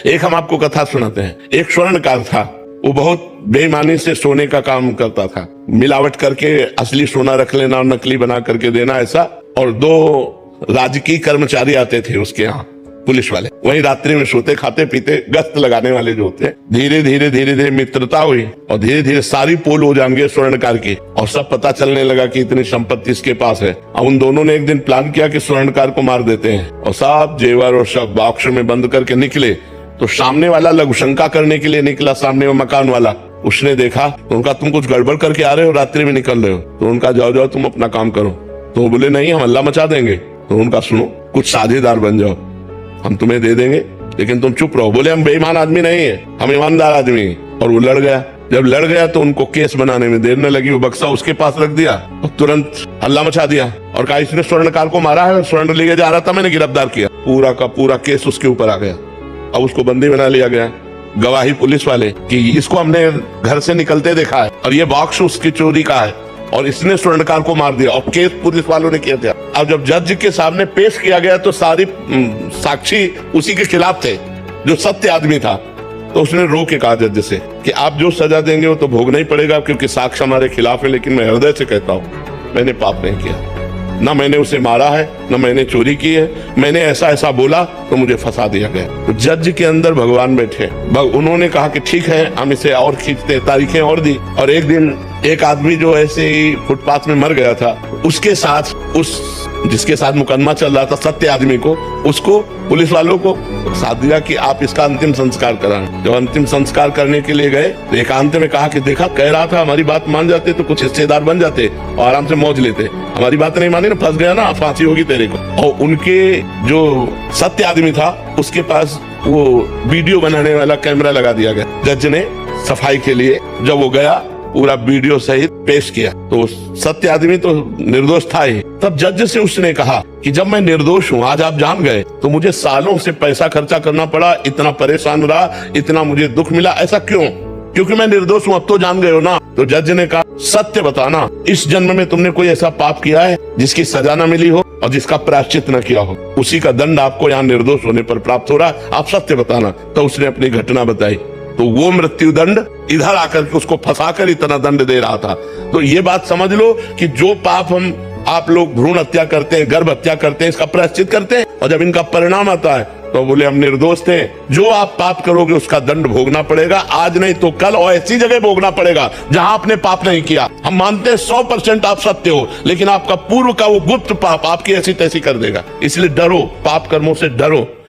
एक हम आपको कथा सुनाते हैं। एक स्वर्णकार था, वो बहुत बेईमानी से सोने का काम करता था, मिलावट करके असली सोना रख लेना और नकली बना करके देना ऐसा। और 2 राजकीय कर्मचारी आते थे उसके यहाँ, पुलिस वाले, वही रात्रि में सोते खाते पीते गश्त लगाने वाले जो होते हैं। धीरे धीरे धीरे धीरे मित्रता हुई और धीरे धीरे सारी पोल हो जाएंगे स्वर्णकार की, और सब पता चलने लगा कि इतनी संपत्ति इसके पास है। अब उन दोनों ने एक दिन प्लान किया कि स्वर्णकार को मार देते हैं, और सब जेवर और सब बॉक्स में बंद करके निकले। तो सामने वाला लघुशंका करने के लिए निकला, सामने वो मकान वाला, उसने देखा तो उनका तुम कुछ गड़बड़ करके आ रहे हो, रात्रि में निकल रहे हो। तो उनका जाओ जाओ तुम अपना काम करो। तो वो बोले नहीं, हम हल्ला मचा देंगे। तो उनका सुनो, कुछ साझेदार बन जाओ, हम तुम्हें दे देंगे, लेकिन तुम चुप रहो। बोले हम बेईमान आदमी नहीं है, हम ईमानदार आदमी हैं। और वो लड़ गया। जब लड़ गया तो उनको केस बनाने में देर न लगी, वो बक्सा उसके पास रख दिया और तुरंत हल्ला मचा दिया और कहा इसने स्वर्णकार को मारा है, स्वर्ण लेके जा रहा था, मैंने गिरफ्तार किया। पूरा का पूरा केस उसके ऊपर आ गया। अब उसको बंदी बना लिया गया। गवाही पुलिस वाले कि इसको हमने घर से निकलते देखा है और ये बॉक्स उसकी चोरी का है और इसने स्वर्णकार को मार दिया, और केस पुलिस वालों ने किया था। अब जब जज के सामने पेश किया गया तो सारी साक्षी उसी के खिलाफ थे, जो सत्य आदमी था। तो उसने रो के कहा जज से कि आप जो सजा देंगे वो तो भोगना ही पड़ेगा, क्योंकि साक्ष्य हमारे खिलाफ है। लेकिन मैं हृदय से कहता हूँ, मैंने पाप नहीं किया, न मैंने उसे मारा है, न मैंने चोरी की है। मैंने ऐसा ऐसा बोला तो मुझे फंसा दिया गया। तो जज के अंदर भगवान बैठे, उन्होंने कहा कि ठीक है, हम इसे और खींचते, तारीखें और दी। और एक दिन एक आदमी जो ऐसे ही फुटपाथ में मर गया था, उसके साथ उस जिसके साथ मुकदमा चल रहा था, सत्य आदमी को, उसको पुलिस वालों को साथ दिया कि आप इसका अंतिम संस्कार कराएं। जब अंतिम संस्कार करने के लिए गए तो एकांत में कहा कि देखा, कह रहा था हमारी बात मान जाते तो कुछ हिस्सेदार बन जाते और आराम से मौज लेते। हमारी बात नहीं मानी ना, फंस गया ना, फांसी होगी तेरे को। और उनके जो सत्य आदमी था उसके पास वो वीडियो बनाने वाला कैमरा लगा दिया गया। जज ने सफाई के लिए जब वो गया, पूरा वीडियो सहित पेश किया। तो सत्य आदमी तो निर्दोष था ही। तब जज से उसने कहा कि जब मैं निर्दोष हूँ, आज आप जान गए, तो मुझे सालों से पैसा खर्चा करना पड़ा, इतना परेशान रहा, इतना मुझे दुख मिला, ऐसा क्यों? क्योंकि मैं निर्दोष हूँ, अब तो जान गए हो ना। तो जज ने कहा सत्य बताना, इस जन्म में तुमने कोई ऐसा पाप किया है जिसकी सजा न मिली हो और जिसका प्रायश्चित न किया हो? उसी का दंड आपको यहाँ निर्दोष होने पर प्राप्त हो रहा है, आप सत्य बताना। तो उसने अपनी घटना बताई। तो वो मृत्यु दंड इधर आकर के उसको फंसाकर इतना दंड दे रहा था। तो ये बात समझ लो कि जो पाप आप लोग भ्रूण हत्या करते हैं, गर्भ हत्या करते हैं, इसका प्रायश्चित करते हैं, और जब इनका परिणाम आता है तो बोले हम निर्दोष थे। जो आप पाप करोगे उसका दंड भोगना पड़ेगा, आज नहीं तो कल, और ऐसी जगह भोगना पड़ेगा जहां आपने पाप नहीं किया। हम मानते हैं 100% आप सत्य हो, लेकिन आपका पूर्व का वो गुप्त पाप आपकी ऐसी तैसी कर देगा। इसलिए डरो, पाप कर्मों से डरो।